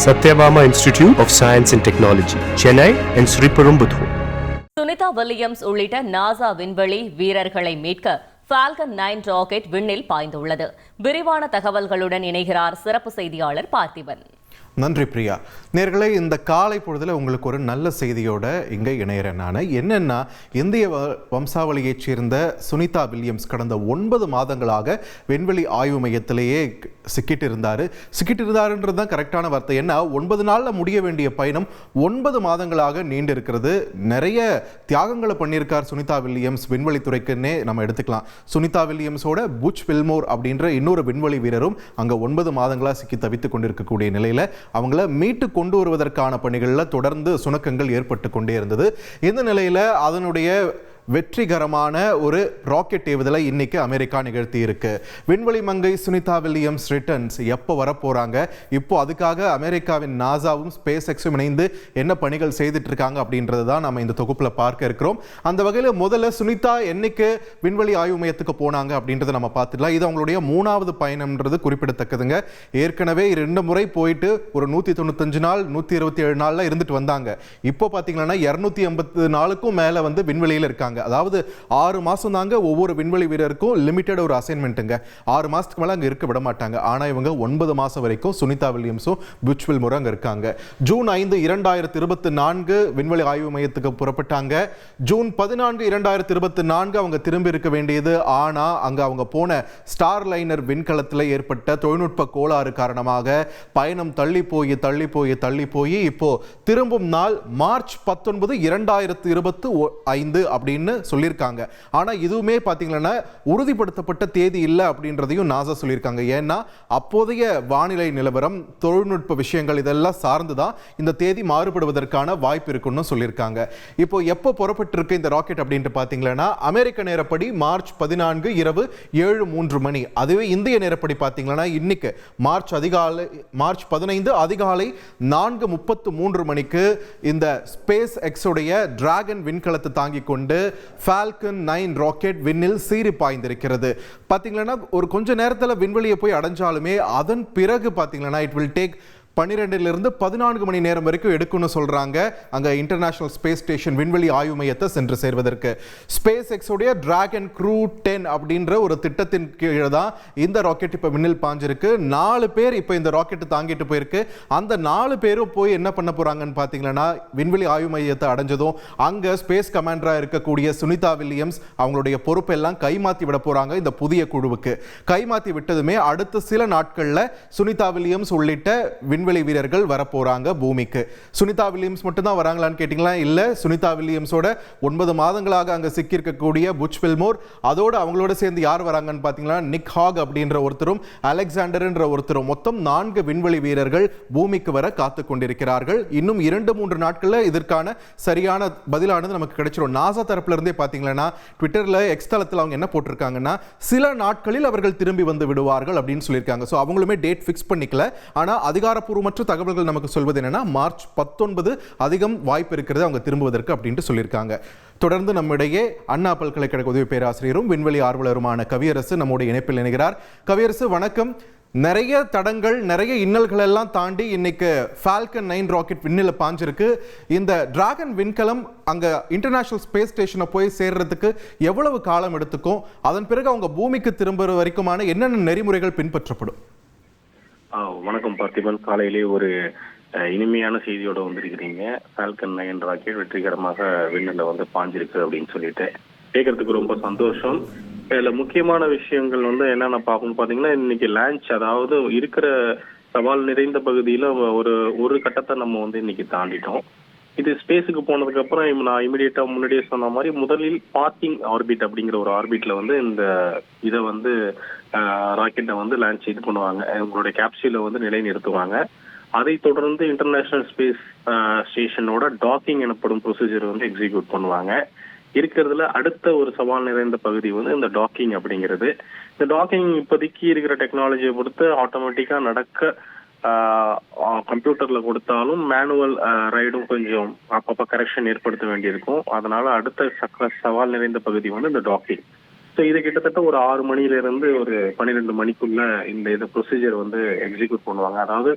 Satyabama Institute of Science and Technology, Chennai and Sriperumbudur. Sunita Williams உள்ளிட்ட NASA விண்வெளி வீரர்களை மீட்க ஃபால்கன் 9 ராக்கெட் விண்ணில் பாய்ந்துள்ளது. விரிவான தகவல்களுடன் இணைகிறார் சிறப்பு செய்தியாளர் பார்த்திபன். நன்றி பிரியா. நேர்களே, இந்த காலை பொழுதுல உங்களுக்கு ஒரு நல்ல செய்தியோட இங்கே இணைகிறேன். நான் என்னன்னா, இந்திய வம்சாவளியைச் சேர்ந்த சுனிதா வில்லியம்ஸ் கடந்த 9 மாதங்களாக விண்வெளி ஆய்வு மையத்திலேயே சிக்கிட்டு இருந்தாருன்றது தான் கரெக்டான வார்த்தை. ஏன்னா 9 நாளில் முடிய வேண்டிய பயணம் 9 மாதங்களாக நீண்டு இருக்கிறது. நிறைய தியாகங்களை பண்ணியிருக்கார் சுனிதா வில்லியம்ஸ் விண்வெளித்துறைக்குன்னே நம்ம எடுத்துக்கலாம். சுனிதா வில்லியம்ஸோட புச் வில்மோர் அப்படின்ற இன்னொரு விண்வெளி வீரரும் அங்கே 9 மாதங்களாக சிக்கி தவித்துக் கொண்டிருக்கக்கூடிய நிலையில் அவங்கள மீட்டு கொண்டு வருவதற்கான பணிகளில் தொடர்ந்து சுணக்கங்கள் ஏற்பட்டு கொண்டே இருந்தது. இந்த நிலையில் அதனுடைய வெற்றிகரமான ஒரு ராக்கெட் ஏவுதலை இன்னைக்கு அமெரிக்கா நிகழ்த்தி இருக்கு. விண்வெளி மங்கை சுனிதா வில்லியம்ஸ் ரிட்டர்ன்ஸ் எப்போ வரப்போறாங்க, இப்போ அதுக்காக அமெரிக்காவின் நாசாவும் ஸ்பேஸ் எக்ஸும் இணைந்து என்ன பணிகள் செய்துட்டு இருக்காங்க அப்படின்றது தான் நம்ம இந்த தொகுப்புல பார்க்க இருக்கிறோம். அந்த வகையில் முதல்ல சுனிதா என்னைக்கு விண்வெளி ஆய்வு மையத்துக்கு போனாங்க அப்படின்றத நம்ம பார்த்துக்கலாம். இது அவங்களுடைய 3வது பயணம்ன்றது குறிப்பிடத்தக்கதுங்க. ஏற்கனவே 2 முறை போயிட்டு ஒரு 195 நாள் 127 நாள்ல இருந்துட்டு வந்தாங்க. இப்போ பார்த்தீங்கன்னா 280 நாளுக்கும் மேல வந்து விண்வெளியில் இருக்காங்க. அதாவது 6 மாசம் தாங்க ஒவ்வொரு விண்வெளி வீரருக்கும் லிமிட்டட் ஒரு அசைன்மெண்ட்டுங்க. 6 மாசத்துக்கு மேல அங்க இருக்க விட மாட்டாங்க. ஆனா இவங்க 9 மாசம் வரைக்கும் சுனிதா வில்லியம்ஸும் புச் வில்மோரும் அங்க இருக்காங்க. ஜூன் 5, 2024 விண்வெளி ஆய்வு மையத்துக்கு புறப்பட்டாங்க. ஜூன் 14, 2024 அவங்க திரும்பி இருக்க வேண்டியது. ஆனா அங்க அவங்க போன ஸ்டார் லைனர் விண்கலத்தில் ஏற்பட்ட தொழில்நுட்ப கோளாறு காரணமாக பயணம் தள்ளி போய் இப்போ திரும்பும் நாள் மார்ச் 19, 2025 அப்படின்னு சொல்லியிருக்காங்க. ஆனா இதுவுமே பாத்தீங்கன்னா உறுதிப்படுத்தப்பட்ட தேதி இல்லை அப்படின்றதையும் நாசா சொல்லியிருக்காங்க. ஏன்னா அப்போதைய வானிலை நிலவரம், தொழில்நுட்ப விஷயங்கள் இதெல்லாம் சார்ந்துதான் இந்த தேதி மாறுபடுவதற்கான வாய்ப்பு இருக்குன்னு சொல்லியிருக்காங்க. இப்போ எப்போ புறப்பட்டிருக்கு இந்த ராக்கெட் அப்படின்ட்டு பாத்தீங்கன்னா அமெரிக்க நேரப்படி மார்ச் 14 இரவு 7:03 அதுவே இந்திய நேரப்படி பாத்தீங்கன்னா இன்னைக்கு மார்ச் 15 அதிகாலை 4:33 இந்த ஸ்பேஸ் எக்ஸ் உடைய டிராகன் விண்கலத்தை தாங்கிக் கொண்டு ஃபால்கன் 9 ராக்கெட் விண்ணில் சீறி பாய்ந்திருக்கிறது. பாத்தீங்கன்னா ஒரு கொஞ்ச நேரத்தில் விண்வெளியை போய் அடைஞ்சாலுமே அதன் பிறகு பாத்தீங்கன்னா இட் வில் டேக் 12 to 14 மணி நேரம் வரைக்கும் எடுக்கும்னு சொல்றாங்க. அங்க இன்டர்நேஷனல் ஸ்பேஸ் ஸ்டேஷன் விண்வெளி ஆய்வு மையத்தை சென்று சேர்வதற்கு ஸ்பேஸ் எக்ஸ் உடைய டிராகன் க்ரூ 10 அப்படின்ற ஒரு திட்டத்தின் கீழே தான் இந்த ராக்கெட் இப்ப விண்ணில் பாஞ்சிருக்கு. 4 பேர் இப்ப இந்த ராக்கெட் தாங்கிட்டு போயிருக்கு. அந்த 4 பேரும் போய் என்ன பண்ண போறாங்கன்னு பாத்தீங்கன்னா விண்வெளி ஆய்வு மையத்தை அடைஞ்சதும் அங்க ஸ்பேஸ் கமாண்டரா இருக்கக்கூடிய சுனிதா வில்லியம்ஸ் அவங்களுடைய பொறுப்பெல்லாம் கைமாத்தி விட போறாங்க. இந்த புதிய குழுவுக்கு கைமாத்தி விட்டதுமே அடுத்த சில நாட்கள்ல சுனிதா வில்லியம்ஸ் உள்ளிட்ட விண்வெளி வீரர்கள் வரப்போறாங்க பூமிக்கு. சுனிதா வில்லியம்ஸ் மட்டும் தான் வராங்களான்னு கேட்டீங்களா? இல்ல, சுனிதா வில்லியம்ஸோட 9 மாதங்களாக அங்க சிக்கியிருக்கக்கூடிய புச் வில்மோர், அதோட அவங்களோட சேர்ந்து யார் வராங்கன்னு பாத்தீங்கன்னா நிக் ஹாக் அப்படின்ற ஒருத்தரும் அலெக்சாண்டர் என்ற ஒருத்தரும், மொத்தம் 4 விண்வெளி வீரர்கள் பூமிக்கு வர காத்து கொண்டிருக்கிறார்கள். இன்னும் 2-3 நாட்கள்ல இதற்கான சரியான பதிலானது நமக்கு கிடைச்சிடும். நாசா தரப்புல இருந்தே பாத்தீங்கன்னா ட்விட்டர்ல எக்ஸ் தளத்தில் அவங்க என்ன போட்டிருக்காங்கன்னா சில நாட்களில் அவர்கள் திரும்பி வந்து விடுவார்கள் அப்படின்னு சொல்லியிருக்காங்க. ஸோ அவங்களுமே டேட் ஃபிக்ஸ் பண்ணிக்கல. ஆனா அதிகாரப்பூர்வமற்ற தகவல்கள் நமக்கு சொல்வது என்னன்னா மார்ச் 19 அதிகம் வாய்ப்பு இருக்கிறது அவங்க திரும்புவதற்கு அப்படின்ட்டு சொல்லியிருக்காங்க. தொடர்ந்து நம்மிடையே அண்ணா பல்கலைக்கழக உதவி பேராசிரியரும் விண்வெளி ஆர்வலருமான கவியரசு நம்முடைய இணைப்பில் இணைகிறார். கவியரசு வணக்கம். நிறைய தடங்கள், நிறைய இன்னல்கள் எல்லாம் தாண்டி இன்னைக்கு ஃபால்கன் 9 ராக்கெட் விண்ணில பாஞ்சிருக்கு. இந்த டிராகன் விண்கலம் அங்க இன்டர்நேஷனல் ஸ்பேஸ் ஸ்டேஷனை போய் சேர்றதுக்கு எவ்வளவு காலம் எடுத்துக்கும்? அதன் பிறகு அவங்க பூமிக்கு திரும்புற வரைக்குமான என்னென்ன நெறிமுறைகள் பின்பற்றப்படும்? வணக்கம் பார்த்திபன். காலையிலே ஒரு இனிமையான செய்தியோட வந்திருக்கிறீங்க. ஃபால்கன் 9 ராக்கெட் வெற்றிகரமாக விண்ணில் வந்து பாஞ்சிருக்கு அப்படின்னு சொல்லிட்டு கேட்கறதுக்கு ரொம்ப சந்தோஷம். இதுல முக்கியமான விஷயங்கள் வந்து என்னென்ன பார்க்கணும் பாத்தீங்கன்னா, இன்னைக்கு லான்ச், அதாவது இருக்கிற சவால் நிறைந்த பகுதியில ஒரு கட்டத்தை நம்ம வந்து இன்னைக்கு தாண்டிட்டோம். இது ஸ்பேஸுக்கு போனதுக்கு அப்புறம் நான் இமிடியேட்டா முன்னாடியே சொன்ன மாதிரி முதலில் பார்க்கிங் ஆர்பிட் அப்படிங்கிற ஒரு ஆர்பிட்ல வந்து இந்த இதை வந்து ராக்கெட்டை வந்து லான்ச் இது பண்ணுவாங்க. உங்களுடைய கேப்சூலை வந்து நிலைநிறுத்துவாங்க. அதை தொடர்ந்து இன்டர்நேஷனல் ஸ்பேஸ் ஸ்டேஷனோட டாக்கிங் எனப்படும் ப்ரொசீஜர் வந்து எக்ஸிக்யூட் பண்ணுவாங்க. இருக்கிறதுல அடுத்த ஒரு சவால் நிறைந்த பகுதி வந்து இந்த டாக்கிங் அப்படிங்கிறது. இந்த டாக்கிங் இப்போதைக்கு இருக்கிற டெக்னாலஜியை பொறுத்து ஆட்டோமேட்டிக்கா நடக்க கம்ப்யூட்டர்ல கொடுத்தாலும் மேனுவல் ரைடும் கொஞ்சம் அப்பப்ப கரெக்ஷன் ஏற்படுத்த வேண்டியிருக்கும். அதனால அடுத்த சவால் நிறைந்த பகுதி வந்து இந்த டாக்கிங். ஸோ இது கிட்டத்தட்ட ஒரு 6 மணில இருந்து ஒரு 12 மணிக்குள்ள இந்த ப்ரொசீஜர் வந்து எக்ஸிக்யூட் பண்ணுவாங்க. அதாவது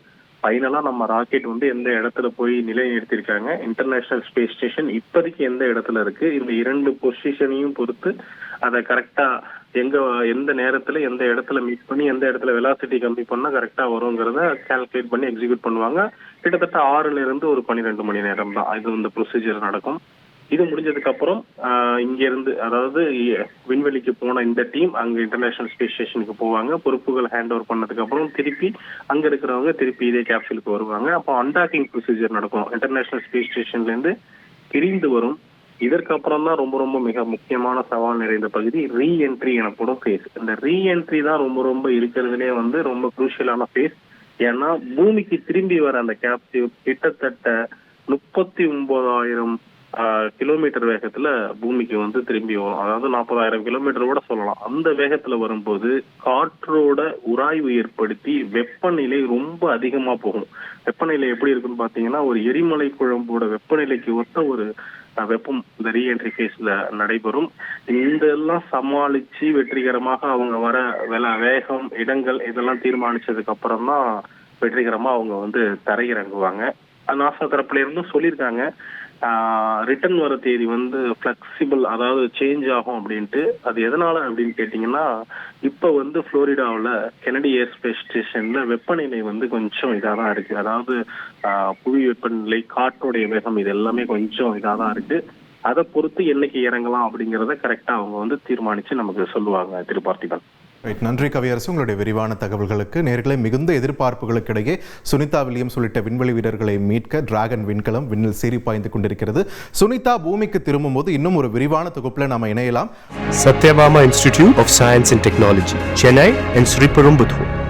ஃபைனலா நம்ம ராக்கெட் வந்து எந்த இடத்துல போய் நிலைநிறுத்திருக்காங்க, இன்டர்நேஷனல் ஸ்பேஸ் ஸ்டேஷன் இப்போதைக்கு எந்த இடத்துல இருக்கு, இந்த 2 பொசிஷனையும் பொறுத்து அதை கரெக்டா எந்த நேரத்துல எந்த இடத்துல மீட் பண்ணி எந்த இடத்துல வெலாசிட்டி கம்மி பண்ணா கரெக்டா வருங்கிறத கால்குலேட் பண்ணி எக்ஸிக்யூட் பண்ணுவாங்க. கிட்டத்தட்ட 6ல இருந்து ஒரு 12 மணி நேரம் தான் இது இந்த ப்ரொசீஜர் நடக்கும். இது முடிஞ்சதுக்கு அப்புறம் இங்க இருந்து அதாவது விண்வெளிக்கு போன இந்த டீம் அங்க இன்டர்நேஷனல் ஸ்பேஸ் ஸ்டேஷனுக்கு போவாங்க. பொறுப்புகள் ஹேண்ட் ஓவர் பண்ணதுக்கு அப்புறம் திருப்பி அங்க இருக்கிறவங்க திருப்பி இதே கேப்சூலுக்கு வருவாங்க. அப்போ அன்டாக்கிங் ப்ரொசீஜர் நடக்கும். இன்டர்நேஷனல் ஸ்பேஸ் ஸ்டேஷன்ல இருந்து பிரிந்து வரும். இதற்கு அப்புறம் தான் ரொம்ப ரொம்ப மிக முக்கியமான சவால் நிறைந்த பகுதி ரீஎன்ட்ரி எனப்படும் ஃபேஸ். இந்த ரீஎன்ட்ரி தான் ரொம்ப ரொம்ப இருக்கிறதுலே வந்து ரொம்ப குரூஷியலான ஃபேஸ். ஏன்னா பூமிக்கு திரும்பி வர அந்த கேப்சூல் கிட்டத்தட்ட 39,000 கிலோமீட்டர் வேகத்துல பூமிக்கு வந்து திரும்பி வரும். அதாவது 40,000 கிலோமீட்டர் கூட சொல்லலாம். அந்த வேகத்துல வரும்போது காற்றோட உராய்வு ஏற்படுத்தி வெப்பநிலை ரொம்ப அதிகமா போகும். வெப்பநிலை எப்படி இருக்குன்னு பாத்தீங்கன்னா ஒரு எரிமலை குழம்போட வெப்பநிலைக்கு ஒத்த ஒரு வெப்பம் இந்த ரீஎன்ட்ரி ஃபேஸ்ல நடைபெறும். இதெல்லாம் சமாளிச்சு வெற்றிகரமாக அவங்க வர வேகம், இடங்கள் இதெல்லாம் தீர்மானிச்சதுக்கு அப்புறம் தான் வெற்றிகரமா அவங்க வந்து தரையிறங்குவாங்க. நாசா தரப்புல இருந்தும் சொல்லியிருக்காங்க ரிட்டர்ன் வர தேதி வந்து பிளெக்சிபிள், அதாவது சேஞ்ச் ஆகும் அப்படின்ட்டு. அது எதனால அப்படின்னு கேட்டீங்கன்னா இப்ப வந்து புளோரிடாவில் கெனடி ஏர்ஸ்பேஸ் ஸ்டேஷன்ல வெப்பநிலை வந்து கொஞ்சம் இதாக தான் இருக்கு. அதாவது புவி வெப்பநிலை, காற்றோடைய வேகம் இது எல்லாமே கொஞ்சம் இதாக தான் இருக்கு. அதை பொறுத்து என்னைக்கு இறங்கலாம் அப்படிங்கிறத கரெக்டா அவங்க வந்து தீர்மானிச்சு நமக்கு சொல்லுவாங்க. திருப்பார்த்திபன். நன்றி கவியரசு, உங்களுடைய விரிவான தகவல்களுக்கு. நேர்களை மிகுந்த எதிர்பார்ப்புகளுக்கு இடையே சுனிதா வில்லியம்ஸ் உள்ளிட்ட விண்வெளி வீரர்களை மீட்க டிராகன் விண்கலம் விண்ணில் சீறி பாய்ந்து கொண்டிருக்கிறது. சுனிதா பூமிக்கு திரும்பும் போது இன்னும் ஒரு விரிவான தொகுப்புல நாம இணையலாம். Satyabama Institute of Science and Technology, Chennai and Sriperumbudur.